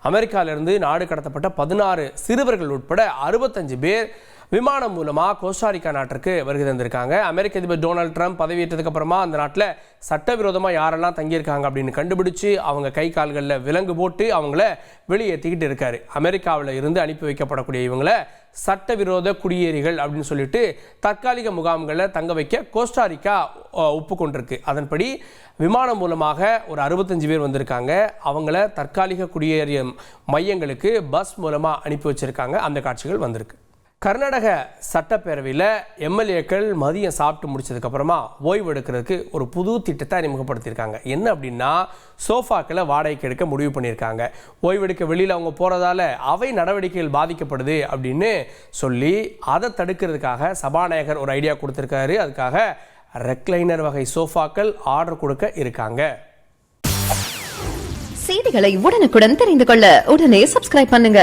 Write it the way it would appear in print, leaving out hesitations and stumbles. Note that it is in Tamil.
அமெரிக்காவிலிருந்து நாடு கடத்தப்பட்ட 16 சிறுவர்கள் உட்பட 65 பேர் விமானம் மூலமாக கோஸ்டாரிக்கா நாட்டிற்கு வருகை தந்திருக்காங்க. அமெரிக்க அதிபர் டொனால்ட் ட்ரம்ப் பதவியேற்றதுக்கு அப்புறமா அந்த நாட்டில் சட்டவிரோதமாக யாரெல்லாம் தங்கியிருக்காங்க அப்படின்னு கண்டுபிடிச்சு அவங்க கை கால்களில் விலங்கு போட்டு அவங்கள வெளியேற்றிக்கிட்டு இருக்காரு. அமெரிக்காவில் இருந்து அனுப்பி வைக்கப்படக்கூடிய இவங்களை சட்டவிரோத குடியேறிகள் அப்படின்னு சொல்லிட்டு தற்காலிக முகாம்களில் தங்க வைக்க கோஸ்டாரிக்கா ஒப்புக்கொண்டிருக்கு. அதன்படி விமானம் மூலமாக ஒரு 65 பேர் வந்திருக்காங்க. அவங்கள தற்காலிக குடியேறிய மையங்களுக்கு பஸ் மூலமாக அனுப்பி வச்சிருக்காங்க. அந்த காட்சிகள் வந்திருக்கு. கர்நாடக சட்டப்பேரவையில் எம்எல்ஏக்கள் மதியம் சாப்பிட்டு முடிச்சதுக்கப்புறமா ஓய்வு எடுக்கிறதுக்கு ஒரு புது திட்டத்தை அறிமுகப்படுத்தியிருக்காங்க. என்ன அப்படின்னா, சோஃபாக்களை வாடகைக்கு எடுக்க முடிவு பண்ணியிருக்காங்க. ஓய்வெடுக்க வெளியில் அவங்க போகிறதால அவை நடவடிக்கைகள் பாதிக்கப்படுது அப்படின்னு சொல்லி அதை தடுக்கிறதுக்காக சபாநாயகர் ஒரு ஐடியா கொடுத்துருக்காரு. அதுக்காக ரெக்லைனர் வகை சோஃபாக்கள் ஆர்டர் கொடுக்க இருக்காங்க. செய்திகளை உடனுக்குடன் தெரிந்து கொள்ள உடனே சப்ஸ்கிரைப் பண்ணுங்க.